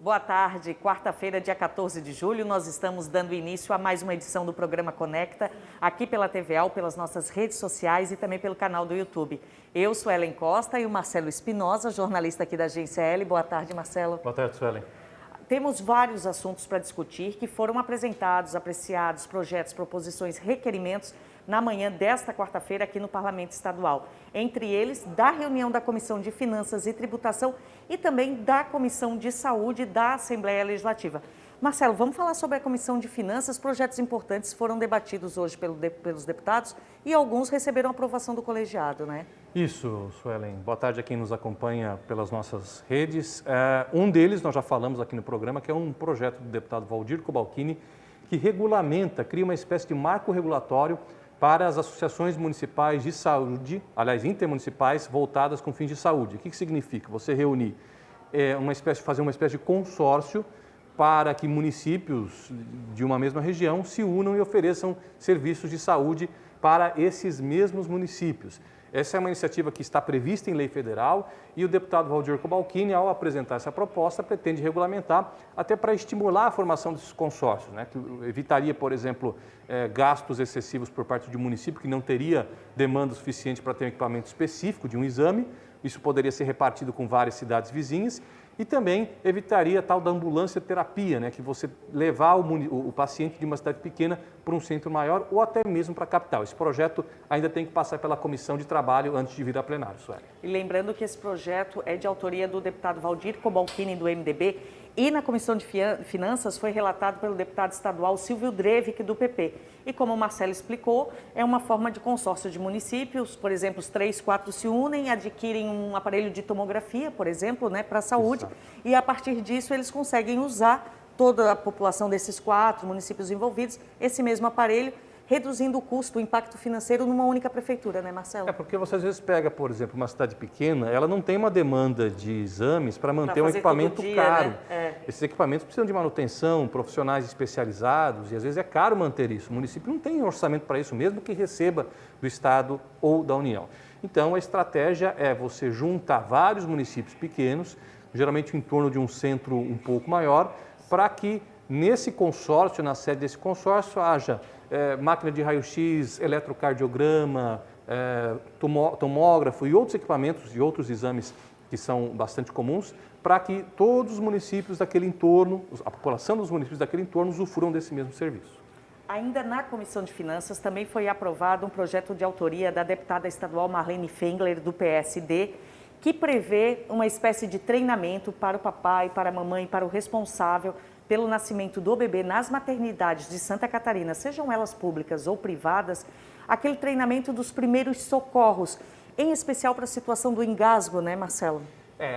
Boa tarde, quarta-feira, dia 14 de julho, nós estamos dando início a mais uma edição do programa Conecta, aqui pela TVAL, pelas nossas redes sociais e também pelo canal do YouTube. Eu sou Ellen Costa e o Marcelo Espinosa, jornalista aqui da Agência L. Boa tarde, Marcelo. Boa tarde, Suelen. Temos vários assuntos para discutir que foram apresentados, apreciados, projetos, proposições, requerimentos na manhã desta quarta-feira aqui no Parlamento Estadual. Entre eles, da reunião da Comissão de Finanças e Tributação e também da Comissão de Saúde da Assembleia Legislativa. Marcelo, vamos falar sobre a Comissão de Finanças. Projetos importantes foram debatidos hoje pelos deputados e alguns receberam aprovação do colegiado, né? Isso, Suelen. Boa tarde a quem nos acompanha pelas nossas redes. Um deles, nós já falamos aqui no programa, que é um projeto do deputado Valdir Cobalcini, que regulamenta, cria uma espécie de marco regulatório para as associações municipais de saúde, aliás, intermunicipais, voltadas com fins de saúde. O que significa? Você reunir, fazer uma espécie de consórcio para que municípios de uma mesma região se unam e ofereçam serviços de saúde para esses mesmos municípios. Essa é uma iniciativa que está prevista em lei federal e o deputado Valdir Cobalcini, ao apresentar essa proposta, pretende regulamentar até para estimular a formação desses consórcios, né? Que evitaria, por exemplo, gastos excessivos por parte de um município que não teria demanda suficiente para ter um equipamento específico de um exame. Isso poderia ser repartido com várias cidades vizinhas e também evitaria a tal da ambulância terapia, né? Que você levar o paciente de uma cidade pequena para um centro maior ou até mesmo para a capital. Esse projeto ainda tem que passar pela comissão de trabalho antes de vir a plenário, Sueli. E lembrando que esse projeto é de autoria do deputado Valdir Cobalcini, do MDB, e na Comissão de Finanças foi relatado pelo deputado estadual Silvio Drevic, do PP. E como o Marcelo explicou, é uma forma de consórcio de municípios, por exemplo, os 3, 4 se unem, adquirem um aparelho de tomografia, por exemplo, né, para a saúde, exato. E a partir disso eles conseguem usar toda a população desses 4 municípios envolvidos, esse mesmo aparelho, reduzindo o custo, o impacto financeiro numa única prefeitura, né, Marcelo? Porque você às vezes pega, por exemplo, uma cidade pequena, ela não tem uma demanda de exames para manter um equipamento caro. Né? Esses equipamentos precisam de manutenção, profissionais especializados, e às vezes é caro manter isso. O município não tem orçamento para isso, mesmo que receba do Estado ou da União. Então, a estratégia é você juntar vários municípios pequenos, geralmente em torno de um centro um pouco maior, para que nesse consórcio, na sede desse consórcio, haja máquina de raio-x, eletrocardiograma, tomógrafo e outros equipamentos e outros exames que são bastante comuns, para que todos os municípios daquele entorno, a população dos municípios daquele entorno, usufruam desse mesmo serviço. Ainda na Comissão de Finanças também foi aprovado um projeto de autoria da deputada estadual Marlene Fengler, do PSD, que prevê uma espécie de treinamento para o papai, para a mamãe, para o responsável pelo nascimento do bebê nas maternidades de Santa Catarina, sejam elas públicas ou privadas, aquele treinamento dos primeiros socorros, em especial para a situação do engasgo, né, Marcelo?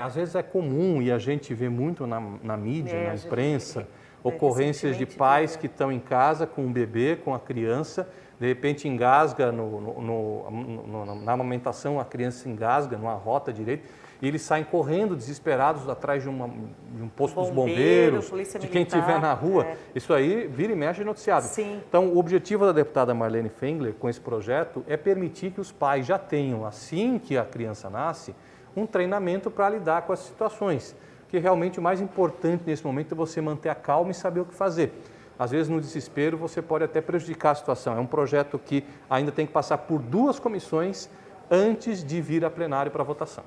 Às vezes é comum e a gente vê muito na mídia, na imprensa, ocorrências de pais que estão em casa com o bebê, com a criança, de repente engasga na amamentação, a criança engasga, não arrota direito, e eles saem correndo, desesperados, atrás de um posto dos bombeiros, de quem estiver na rua. Isso aí vira e mexe noticiado. Sim. Então, o objetivo da deputada Marlene Fengler, com esse projeto, é permitir que os pais já tenham, assim que a criança nasce, um treinamento para lidar com as situações. Porque realmente o mais importante nesse momento é você manter a calma e saber o que fazer. Às vezes, no desespero, você pode até prejudicar a situação. É um projeto que ainda tem que passar por 2 comissões antes de vir a plenário para votação.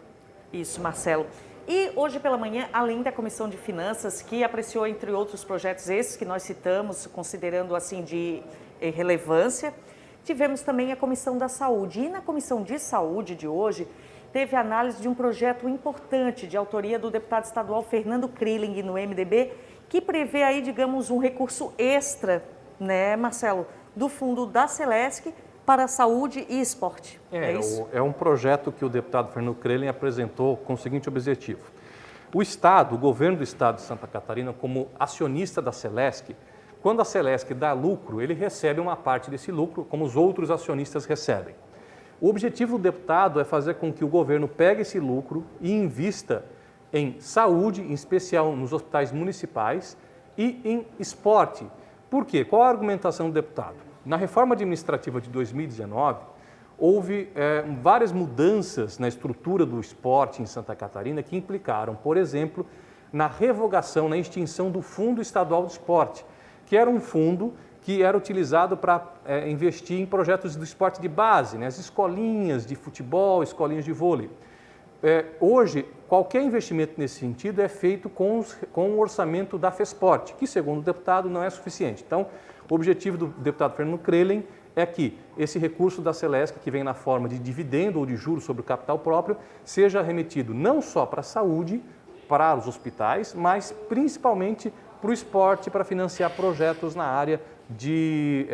Isso, Marcelo. E hoje pela manhã, além da Comissão de Finanças, que apreciou, entre outros projetos, esses que nós citamos, considerando assim de relevância, tivemos também a Comissão da Saúde. E na Comissão de Saúde de hoje, teve análise de um projeto importante de autoria do deputado estadual Fernando Krilling, no MDB, que prevê aí, digamos, um recurso extra, né, Marcelo, do fundo da Celesc para saúde e esporte. É um projeto que o deputado Fernando Krilling apresentou com o seguinte objetivo. O Estado, o governo do Estado de Santa Catarina, como acionista da Celesc, quando a Celesc dá lucro, ele recebe uma parte desse lucro, como os outros acionistas recebem. O objetivo do deputado é fazer com que o governo pegue esse lucro e invista em saúde, em especial nos hospitais municipais, e em esporte. Por quê? Qual a argumentação do deputado? Na reforma administrativa de 2019, houve várias mudanças na estrutura do esporte em Santa Catarina que implicaram, por exemplo, na revogação, na extinção do Fundo Estadual de Esporte, que era um fundo que era utilizado para investir em projetos do esporte de base, né? As escolinhas de futebol, escolinhas de vôlei. Hoje, qualquer investimento nesse sentido é feito com o orçamento da FESPORT, que, segundo o deputado, não é suficiente. Então, o objetivo do deputado Fernando Crelin é que esse recurso da Celesc, que vem na forma de dividendo ou de juros sobre o capital próprio, seja remetido não só para a saúde, para os hospitais, mas principalmente para o esporte, para financiar projetos na área de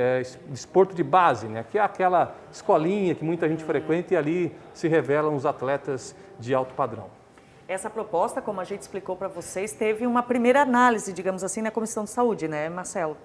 esporte de base, né? Que é aquela escolinha que muita gente frequenta e ali se revelam os atletas de alto padrão. Essa proposta, como a gente explicou para vocês, teve uma primeira análise, digamos assim, na Comissão de Saúde, né, Marcelo?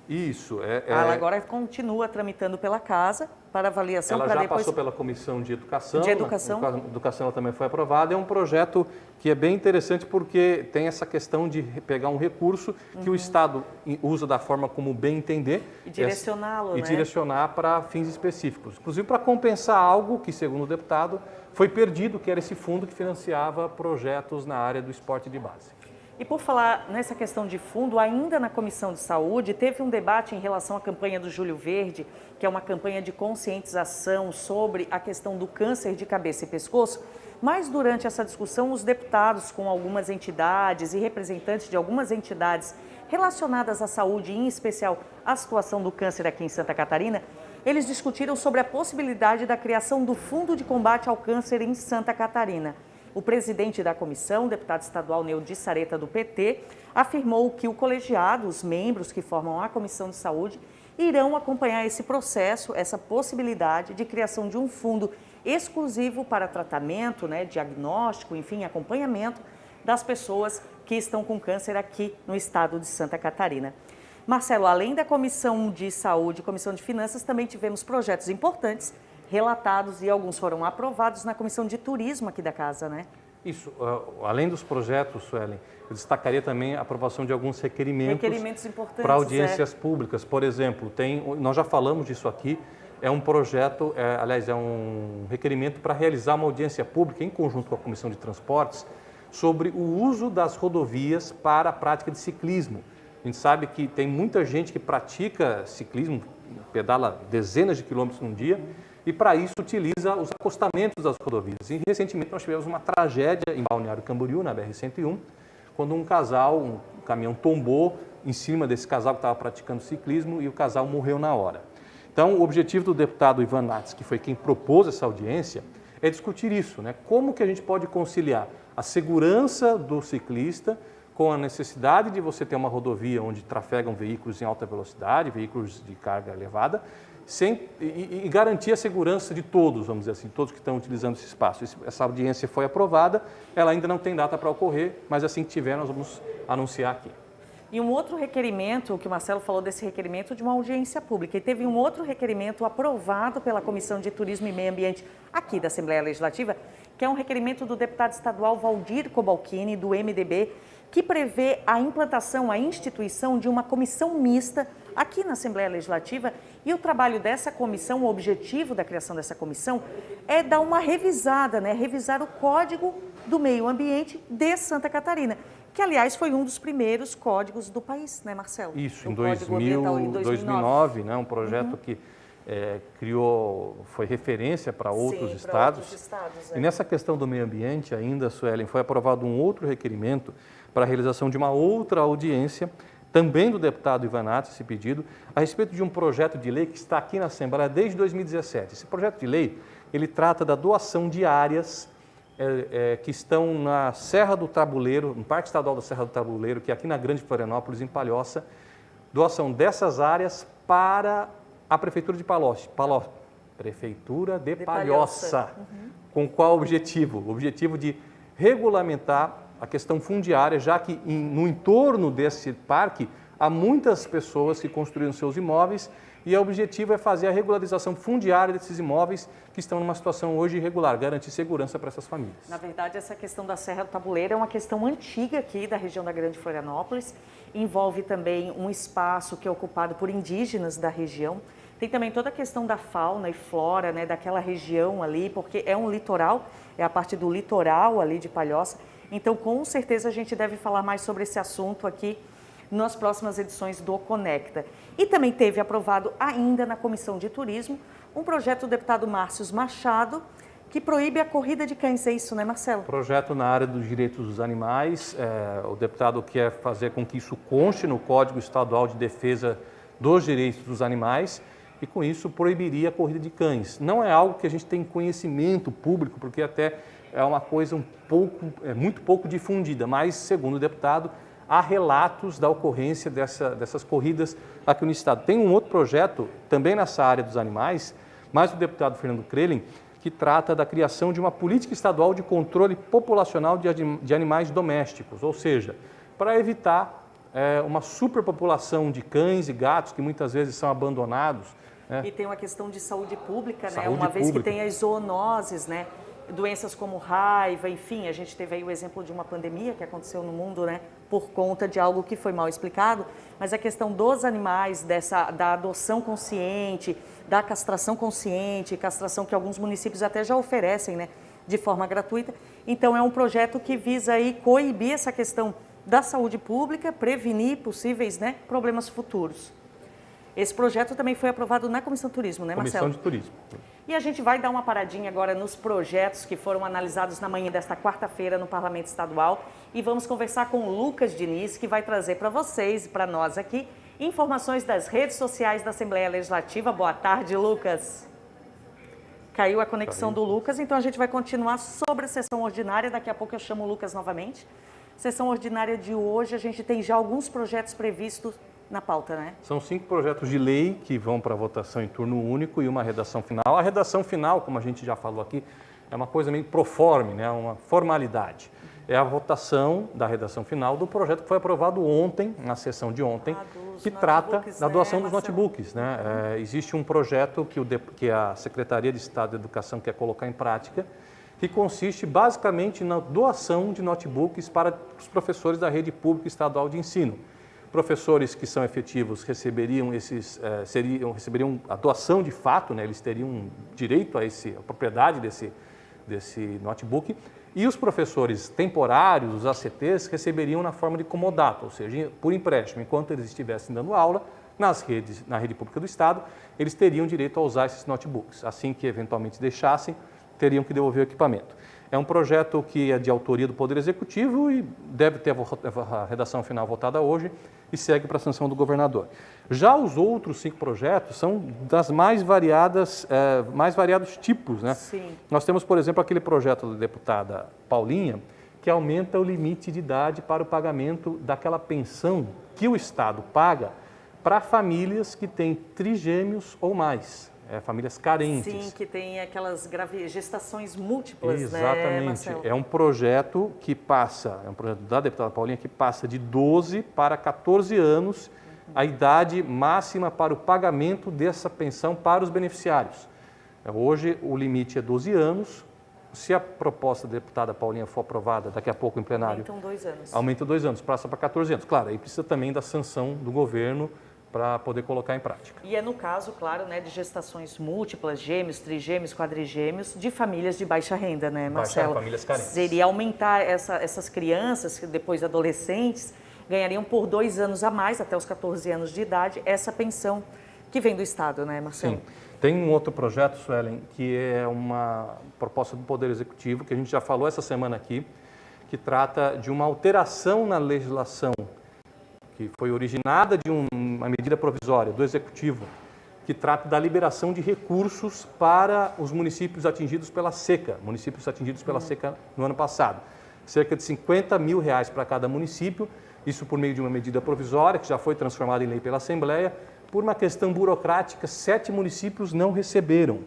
Isso. Ela agora continua tramitando pela casa para avaliação. Ela para já depois... passou pela Comissão de Educação. De Educação. A Educação ela também foi aprovada. É um projeto que é bem interessante porque tem essa questão de pegar um recurso que o Estado usa da forma como bem entender. E direcioná-lo, E né? direcionar para fins específicos. Inclusive para compensar algo que, segundo o deputado, foi perdido, que era esse fundo que financiava projetos na área do esporte de base. E por falar nessa questão de fundo, ainda na Comissão de Saúde, teve um debate em relação à campanha do Julho Verde, que é uma campanha de conscientização sobre a questão do câncer de cabeça e pescoço. Mas durante essa discussão, os deputados com algumas entidades e representantes de algumas entidades relacionadas à saúde, em especial à situação do câncer aqui em Santa Catarina, eles discutiram sobre a possibilidade da criação do Fundo de Combate ao Câncer em Santa Catarina. O presidente da comissão, o deputado estadual Neudi Sareta, do PT, afirmou que o colegiado, os membros que formam a Comissão de Saúde, irão acompanhar esse processo, essa possibilidade de criação de um fundo exclusivo para tratamento, né, diagnóstico, enfim, acompanhamento das pessoas que estão com câncer aqui no estado de Santa Catarina. Marcelo, além da Comissão de Saúde e Comissão de Finanças, também tivemos projetos importantes relatados e alguns foram aprovados na Comissão de Turismo aqui da casa, né? Isso. Além dos projetos, Suelen, eu destacaria também a aprovação de alguns requerimentos importantes para audiências públicas. Por exemplo, nós já falamos disso aqui, é um projeto, é um requerimento para realizar uma audiência pública em conjunto com a Comissão de Transportes sobre o uso das rodovias para a prática de ciclismo. A gente sabe que tem muita gente que pratica ciclismo, pedala dezenas de quilômetros num dia, e para isso utiliza os acostamentos das rodovias. E recentemente nós tivemos uma tragédia em Balneário Camboriú, na BR-101, quando um caminhão tombou em cima desse casal que estava praticando ciclismo e o casal morreu na hora. Então, o objetivo do deputado Ivan Nats, que foi quem propôs essa audiência, é discutir isso, né? Como que a gente pode conciliar a segurança do ciclista com a necessidade de você ter uma rodovia onde trafegam veículos em alta velocidade, veículos de carga elevada, e garantir a segurança de todos, vamos dizer assim, todos que estão utilizando esse espaço. Essa audiência foi aprovada, ela ainda não tem data para ocorrer, mas assim que tiver nós vamos anunciar aqui. E um outro requerimento, que o Marcelo falou desse requerimento de uma audiência pública, e teve um outro requerimento aprovado pela Comissão de Turismo e Meio Ambiente aqui da Assembleia Legislativa, que é um requerimento do deputado estadual Valdir Cobalcini, do MDB, que prevê a implantação, a instituição de uma comissão mista aqui na Assembleia Legislativa. E o trabalho dessa comissão, o objetivo da criação dessa comissão é dar uma revisada, né? Revisar o Código do Meio Ambiente de Santa Catarina, que, aliás, foi um dos primeiros códigos do país, né, Marcelo? Isso, em 2009, né? Um projeto que foi referência para outros estados. E nessa questão do meio ambiente ainda, Suelen, foi aprovado um outro requerimento para a realização de uma outra audiência, também do deputado Ivan Nats, esse pedido, a respeito de um projeto de lei que está aqui na Assembleia desde 2017. Esse projeto de lei, ele trata da doação de áreas que estão na Serra do Tabuleiro, no Parque Estadual da Serra do Tabuleiro, que é aqui na Grande Florianópolis, em Palhoça, doação dessas áreas para a Prefeitura de Palhoça. Prefeitura de Palhoça. Com qual objetivo? O objetivo de regulamentar a questão fundiária, já que no entorno desse parque há muitas pessoas que construíram seus imóveis e o objetivo é fazer a regularização fundiária desses imóveis que estão numa situação hoje irregular, garantir segurança para essas famílias. Na verdade, essa questão da Serra do Tabuleiro é uma questão antiga aqui da região da Grande Florianópolis, envolve também um espaço que é ocupado por indígenas da região. Tem também toda a questão da fauna e flora, né, daquela região ali, porque é um litoral, é a parte do litoral ali de Palhoça. Então, com certeza, a gente deve falar mais sobre esse assunto aqui nas próximas edições do Conecta. E também teve aprovado ainda na Comissão de Turismo um projeto do deputado Márcio Machado, que proíbe a corrida de cães. É isso, né, Marcelo? Projeto na área dos direitos dos animais. O deputado quer fazer com que isso conste no Código Estadual de Defesa dos Direitos dos Animais e, com isso, proibiria a corrida de cães. Não é algo que a gente tem conhecimento público, porque até é uma coisa muito pouco difundida, mas, segundo o deputado, há relatos da ocorrência dessas corridas aqui no estado. Tem um outro projeto, também nessa área dos animais, mas o deputado Fernando Crelin, que trata da criação de uma política estadual de controle populacional de animais domésticos, ou seja, para evitar uma superpopulação de cães e gatos que muitas vezes são abandonados. Né? E tem uma questão de saúde pública, né? Uma vez que tem as zoonoses, né? Doenças como raiva, enfim, a gente teve aí o exemplo de uma pandemia que aconteceu no mundo, né, por conta de algo que foi mal explicado, mas a questão dos animais, da adoção consciente, da castração consciente, castração que alguns municípios até já oferecem, né, de forma gratuita. Então, é um projeto que visa aí coibir essa questão da saúde pública, prevenir possíveis, né, problemas futuros. Esse projeto também foi aprovado na Comissão de Turismo, né, Marcelo? Comissão de Turismo. E a gente vai dar uma paradinha agora nos projetos que foram analisados na manhã desta quarta-feira no Parlamento Estadual e vamos conversar com o Lucas Diniz, que vai trazer para vocês e para nós aqui informações das redes sociais da Assembleia Legislativa. Boa tarde, Lucas. Caiu a conexão do Lucas, então a gente vai continuar sobre a sessão ordinária. Daqui a pouco eu chamo o Lucas novamente. Sessão ordinária de hoje, a gente tem já alguns projetos previstos na pauta, né? São 5 projetos de lei que vão para votação em turno único e uma redação final. A redação final, como a gente já falou aqui, é uma coisa meio proforme, né? Uma formalidade. É a votação da redação final do projeto que foi aprovado ontem, na sessão de ontem, que trata da doação dos notebooks. Né? Existe um projeto que a Secretaria de Estado de Educação quer colocar em prática, que consiste basicamente na doação de notebooks para os professores da rede pública estadual de ensino. Professores que são efetivos receberiam a doação de fato, né? Eles teriam direito a propriedade desse notebook, e os professores temporários, os ACTs, receberiam na forma de comodato, ou seja, por empréstimo. Enquanto eles estivessem dando aula na rede pública do Estado, eles teriam direito a usar esses notebooks. Assim que eventualmente deixassem, teriam que devolver o equipamento. É um projeto que é de autoria do Poder Executivo e deve ter a redação final votada hoje e segue para a sanção do governador. Já os outros 5 projetos são das mais variados tipos. Né? Sim. Nós temos, por exemplo, aquele projeto da deputada Paulinha, que aumenta o limite de idade para o pagamento daquela pensão que o Estado paga para famílias que têm trigêmeos ou mais. Famílias carentes. Sim, que tem aquelas gestações múltiplas, Exatamente. Né, Marcelo? É um projeto que passa, é um projeto da deputada Paulinha que passa de 12 para 14 anos a idade máxima para o pagamento dessa pensão para os beneficiários. Hoje o limite é 12 anos. Se a proposta da deputada Paulinha for aprovada daqui a pouco em plenário, aumentam 2 anos. Aumenta 2 anos, passa para 14 anos. Claro, aí precisa também da sanção do governo para poder colocar em prática. E é no caso, claro, né, de gestações múltiplas, gêmeos, trigêmeos, quadrigêmeos, de famílias de baixa renda, né, Marcelo? Famílias carentes. Seria aumentar essas crianças, que depois adolescentes, ganhariam por 2 anos a mais, até os 14 anos de idade, essa pensão que vem do Estado, né, Marcelo? Sim. Tem um outro projeto, Suelen, que é uma proposta do Poder Executivo, que a gente já falou essa semana aqui, que trata de uma alteração na legislação que foi originada de uma medida provisória do Executivo, que trata da liberação de recursos para os municípios atingidos pela seca, no ano passado. Cerca de R$50 mil para cada município, isso por meio de uma medida provisória, que já foi transformada em lei pela Assembleia. Por uma questão burocrática, 7 municípios não receberam.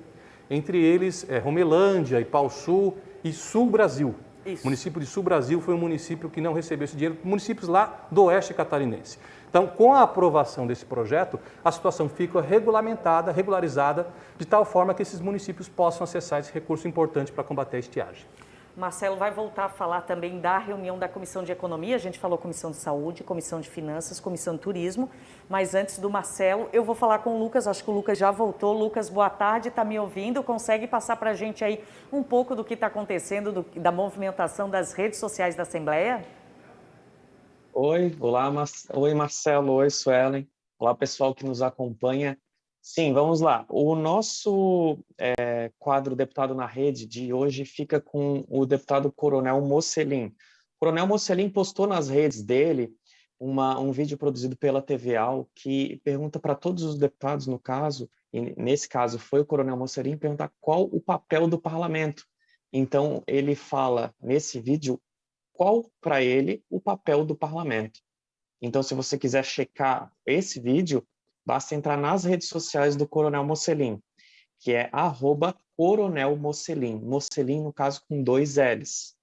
Entre eles, Romelândia, Ipauçu e Sul Brasil. Isso. O município de Sul Brasil foi um município que não recebeu esse dinheiro, municípios lá do oeste catarinense. Então, com a aprovação desse projeto, a situação fica regularizada, de tal forma que esses municípios possam acessar esse recurso importante para combater a estiagem. Marcelo vai voltar a falar também da reunião da Comissão de Economia, a gente falou Comissão de Saúde, Comissão de Finanças, Comissão de Turismo, mas antes do Marcelo, eu vou falar com o Lucas, acho que o Lucas já voltou. Lucas, boa tarde, está me ouvindo? Consegue passar para a gente aí um pouco do que está acontecendo, da movimentação das redes sociais da Assembleia? Oi, olá, oi Marcelo, oi Suelen, olá pessoal que nos acompanha. Sim, vamos lá. O nosso quadro Deputado na Rede de hoje fica com o deputado Coronel Mocelin. O Coronel Mocelin postou nas redes dele um vídeo produzido pela TVA que pergunta para todos os deputados, no caso, e nesse caso foi o Coronel Mocelin, perguntar qual o papel do parlamento. Então, ele fala nesse vídeo qual para ele o papel do parlamento. Então, se você quiser checar esse vídeo, basta entrar nas redes sociais do Coronel Mocelin, que é @Coronel Mocelin. Mocelin, no caso, com 2 L's.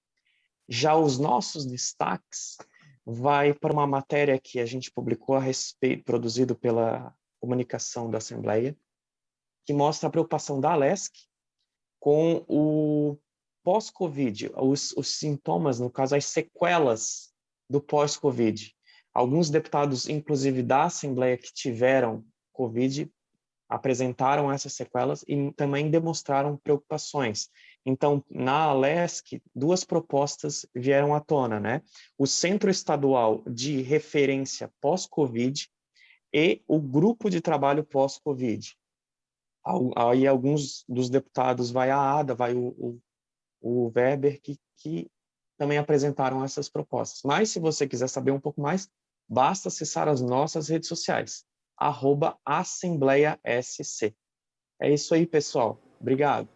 Já os nossos destaques vai para uma matéria que a gente publicou a respeito, produzido pela Comunicação da Assembleia, que mostra a preocupação da Alesc com o pós-Covid, os sintomas, no caso, as sequelas do pós-Covid. Alguns deputados, inclusive da Assembleia, que tiveram Covid, apresentaram essas sequelas e também demonstraram preocupações. Então, na Alesc, 2 propostas vieram à tona, né? O Centro Estadual de Referência Pós-Covid e o Grupo de Trabalho Pós-Covid. Aí alguns dos deputados, vai a Ada, vai o Weber, que também apresentaram essas propostas. Mas, se você quiser saber um pouco mais, basta acessar as nossas redes sociais, @AssembleiaSC. É isso aí, pessoal. Obrigado.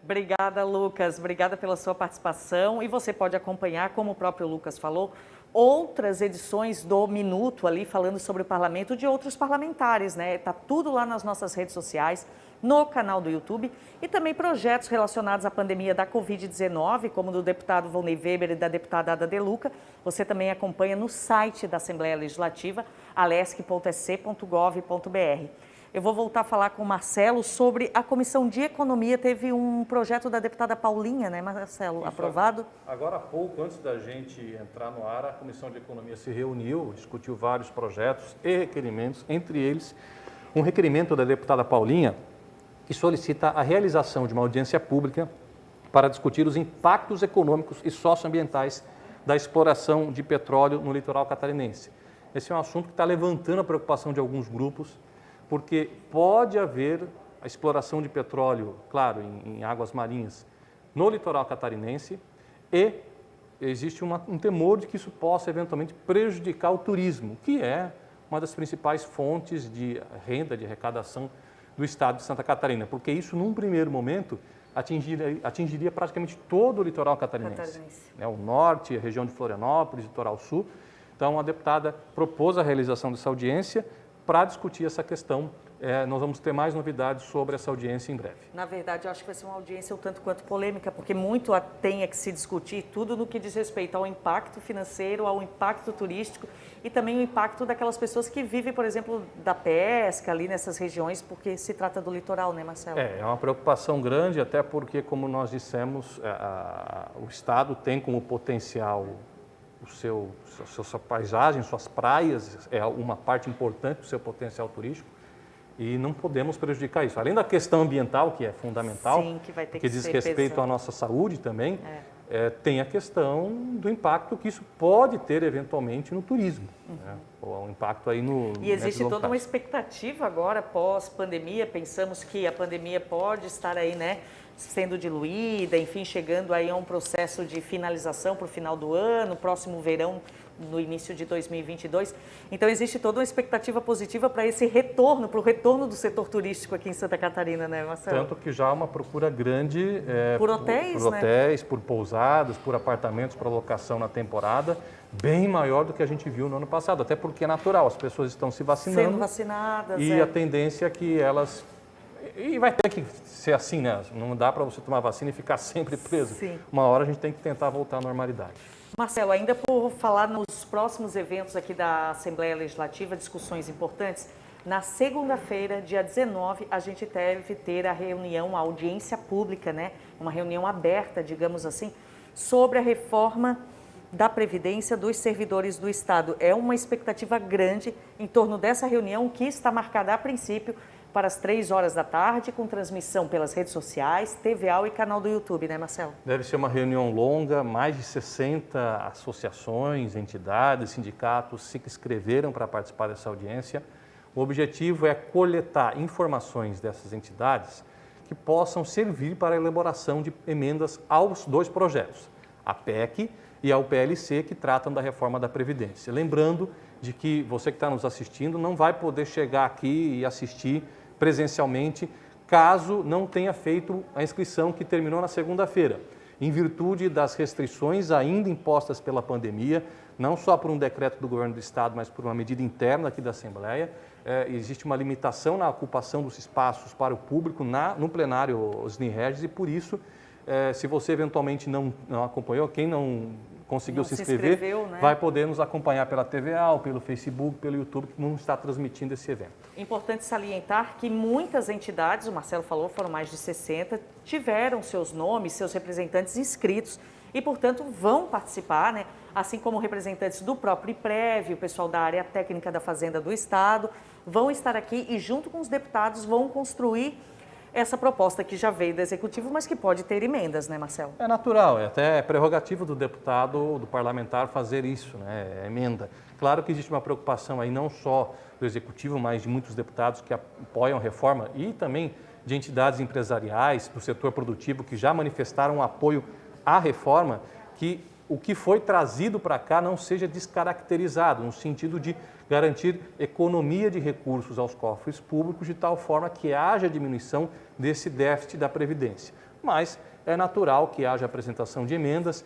Obrigada, Lucas. Obrigada pela sua participação. E você pode acompanhar, como o próprio Lucas falou, outras edições do Minuto ali, falando sobre o parlamento de outros parlamentares, né? Tá tudo lá nas nossas redes sociais, no canal do YouTube, e também projetos relacionados à pandemia da Covid-19, como do deputado Volney Weber e da deputada Ada De Luca. Você também acompanha no site da Assembleia Legislativa, alesc.sc.gov.br. Eu vou voltar a falar com o Marcelo sobre a Comissão de Economia. Teve um projeto da deputada Paulinha, né, Marcelo, isso, aprovado? Agora há pouco, antes da gente entrar no ar, a Comissão de Economia se reuniu, discutiu vários projetos e requerimentos, entre eles um requerimento da deputada Paulinha, que solicita a realização de uma audiência pública para discutir os impactos econômicos e socioambientais da exploração de petróleo no litoral catarinense. Esse é um assunto que está levantando a preocupação de alguns grupos, porque pode haver a exploração de petróleo, claro, em águas marinhas, no litoral catarinense, e existe um temor de que isso possa eventualmente prejudicar o turismo, que é uma das principais fontes de renda, de arrecadação do estado de Santa Catarina, porque isso, num primeiro momento, atingiria praticamente todo o litoral catarinense. O norte, a região de Florianópolis, litoral sul. Então, a deputada propôs a realização dessa audiência para discutir essa questão. Nós vamos ter mais novidades sobre essa audiência em breve. Na verdade, eu acho que vai ser uma audiência um tanto quanto polêmica, porque muito tem que se discutir tudo no que diz respeito ao impacto financeiro, ao impacto turístico e também o impacto daquelas pessoas que vivem, por exemplo, da pesca ali nessas regiões, porque se trata do litoral, né, Marcelo? É uma preocupação grande, até porque, como nós dissemos, o Estado tem como potencial sua paisagem, suas praias, é uma parte importante do seu potencial turístico e não podemos prejudicar isso. Além da questão ambiental, que é fundamental, sim, que diz respeito à nossa saúde também, tem a questão do impacto que isso pode ter eventualmente no turismo, né? O impacto aí no... E existe toda uma expectativa agora, pós-pandemia, pensamos que a pandemia pode estar aí, né, sendo diluída, enfim, chegando aí a um processo de finalização para o final do ano, próximo verão, no início de 2022. Então, existe toda uma expectativa positiva para esse retorno, para o retorno do setor turístico aqui em Santa Catarina, né, Marcelo? Tanto que já há uma procura grande por hotéis, por hotéis, por pousadas, por apartamentos para locação na temporada, bem maior do que a gente viu no ano passado, até porque é natural, as pessoas estão se vacinando. Sendo vacinadas. E a tendência é que elas... E vai ter que ser assim, né? Não dá para você tomar vacina e ficar sempre preso. Sim. Uma hora a gente tem que tentar voltar à normalidade. Marcelo, ainda por falar nos próximos eventos aqui da Assembleia Legislativa, discussões importantes, Na segunda-feira, dia 19, a gente deve ter a reunião, a audiência pública, né? Uma reunião aberta, digamos assim, sobre a reforma da Previdência dos servidores do Estado. É uma expectativa grande em torno dessa reunião, que está marcada a princípio para as 3 horas da tarde, com transmissão pelas redes sociais, TVA e canal do YouTube, né, Marcelo? Deve ser uma reunião longa, mais de 60 associações, entidades, sindicatos se inscreveram para participar dessa audiência. O objetivo é coletar informações dessas entidades que possam servir para a elaboração de emendas aos 2 projetos, a PEC e ao PLC, que tratam da reforma da Previdência. Lembrando de que você que está nos assistindo não vai poder chegar aqui e assistir presencialmente, caso não tenha feito a inscrição que terminou na segunda-feira, em virtude das restrições ainda impostas pela pandemia, não só por um decreto do governo do Estado, mas por uma medida interna aqui da Assembleia. Existe uma limitação na ocupação dos espaços para o público no plenário Osni Regis, e por isso, se você eventualmente não acompanhou, quem não conseguiu se inscrever, né, vai poder nos acompanhar pela TVA, ou pelo Facebook, pelo YouTube, que não está transmitindo esse evento. Importante salientar que muitas entidades, o Marcelo falou, foram mais de 60, tiveram seus nomes, seus representantes inscritos e, portanto, vão participar, né? Assim como representantes do próprio IPREV, o pessoal da área técnica da Fazenda do Estado, vão estar aqui e, junto com os deputados, vão construir essa proposta que já veio do Executivo, mas que pode ter emendas, né, Marcelo? É natural, é até prerrogativa do deputado, do parlamentar fazer isso, né, emenda. Claro que existe uma preocupação aí não só do Executivo, mas de muitos deputados que apoiam a reforma e também de entidades empresariais, do setor produtivo, que já manifestaram apoio à reforma, que o que foi trazido para cá não seja descaracterizado, no sentido de garantir economia de recursos aos cofres públicos, de tal forma que haja diminuição desse déficit da Previdência. Mas é natural que haja apresentação de emendas,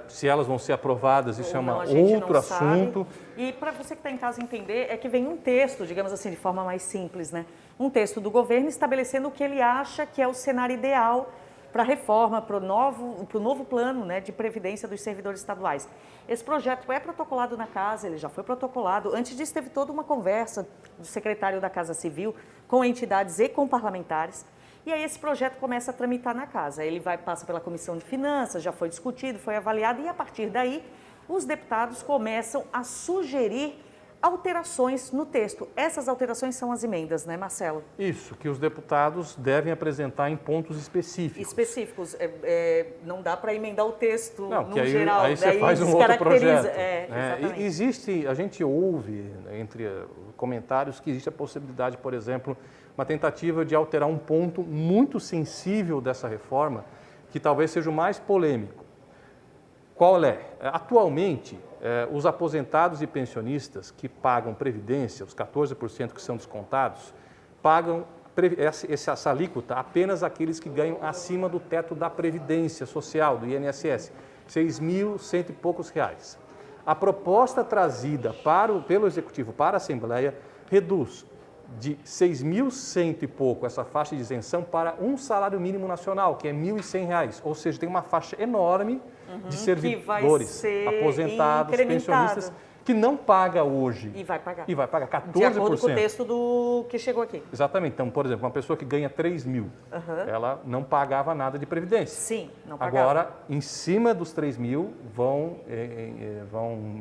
se elas vão ser aprovadas, isso é outro assunto. E para você que está em casa entender, é que vem um texto, digamos assim, de forma mais simples, né? Um texto do governo estabelecendo o que ele acha que é o cenário ideal para a reforma, para o novo plano, né, de previdência dos servidores estaduais. Esse projeto é protocolado na Casa, ele já foi protocolado. Antes disso, teve toda uma conversa do secretário da Casa Civil com entidades e com parlamentares. E aí esse projeto começa a tramitar na Casa. Ele passa pela Comissão de Finanças, já foi discutido, foi avaliado, e a partir daí os deputados começam a sugerir alterações no texto. Essas alterações são as emendas, né, Marcelo? Isso, que os deputados devem apresentar em pontos específicos. Específicos. Não dá para emendar o texto no geral. Aí você faz um outro projeto. Exatamente. Existe, a gente ouve, entre comentários, que existe a possibilidade, por exemplo, uma tentativa de alterar um ponto muito sensível dessa reforma, que talvez seja o mais polêmico. Qual é? Atualmente, os aposentados e pensionistas que pagam Previdência, os 14% que são descontados, pagam essa alíquota apenas aqueles que ganham acima do teto da Previdência Social, do INSS, R$ 6.100 e poucos reais. A proposta trazida pelo Executivo para a Assembleia reduz de 6.100 e pouco essa faixa de isenção para um salário mínimo nacional, que é R$ 1.100, ou seja, tem uma faixa enorme de servidores, aposentados, pensionistas, que não paga hoje. E vai pagar. E vai pagar 14%. De acordo com o texto do que chegou aqui. Exatamente. Então, por exemplo, uma pessoa que ganha 3 mil, ela não pagava nada de Previdência. Sim, não pagava. Agora, em cima dos 3 mil, vão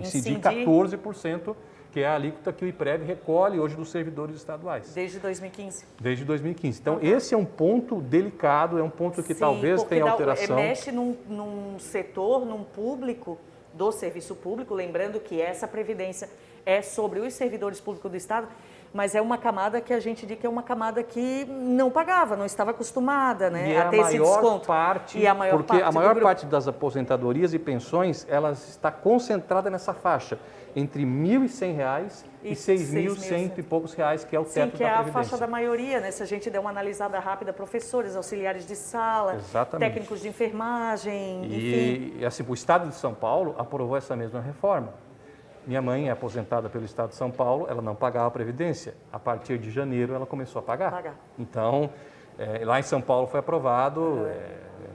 incidir 14%, que é a alíquota que o IPREV recolhe hoje dos servidores estaduais. Desde 2015. Desde 2015. Então, esse é um ponto delicado, é um ponto que talvez tenha alteração. Mexe num setor, num público do serviço público, lembrando que essa previdência é sobre os servidores públicos do Estado, mas é uma camada que a gente diz que é uma camada que não pagava, não estava acostumada, né, a ter esse desconto. Porque a maior parte das aposentadorias e pensões, ela está concentrada nessa faixa, entre R$ 1.100 e R$ 6.100 e poucos reais, que é o teto da Previdência. Sim, que é a faixa da maioria, né? Se a gente der uma analisada rápida, professores, auxiliares de sala, técnicos de enfermagem, enfim. E assim, o Estado de São Paulo aprovou essa mesma reforma. Minha mãe é aposentada pelo Estado de São Paulo, ela não pagava a Previdência. A partir de janeiro, ela começou a pagar. Então, lá em São Paulo foi aprovado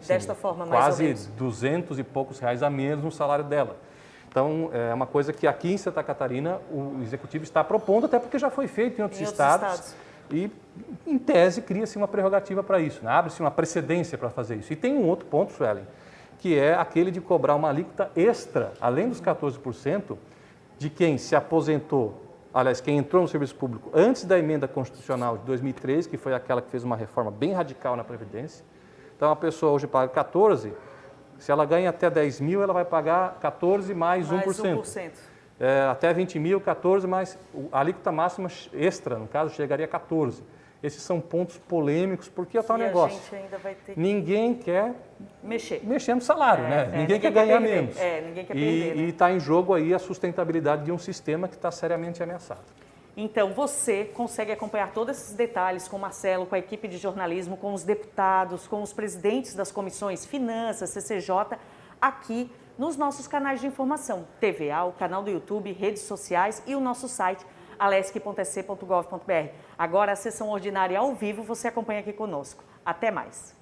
desta forma, mais ou menos, quase R$ 200 e poucos reais a menos no salário dela. Então, é uma coisa que aqui em Santa Catarina o Executivo está propondo, até porque já foi feito em outros estados. E, em tese, cria-se uma prerrogativa para isso, né? Abre-se uma precedência para fazer isso. E tem um outro ponto, Suelen, que é aquele de cobrar uma alíquota extra, além dos 14%, de quem se aposentou, aliás, quem entrou no serviço público antes da emenda constitucional de 2003, que foi aquela que fez uma reforma bem radical na Previdência. Então, a pessoa hoje paga 14%, se ela ganha até 10 mil, ela vai pagar 14 mais 1%. Até 20 mil, 14, mas a alíquota máxima extra, no caso, chegaria a 14. Esses são pontos polêmicos, porque é tal negócio. A gente ainda vai ter que... Ninguém quer mexer no salário, né? Ninguém quer ganhar menos. Ninguém quer perder. E está em jogo aí a sustentabilidade de um sistema que está seriamente ameaçado. Então, você consegue acompanhar todos esses detalhes com o Marcelo, com a equipe de jornalismo, com os deputados, com os presidentes das comissões Finanças, CCJ, aqui nos nossos canais de informação, TVA, o canal do YouTube, redes sociais e o nosso site, alesc.sc.gov.br. Agora, a sessão ordinária ao vivo, você acompanha aqui conosco. Até mais!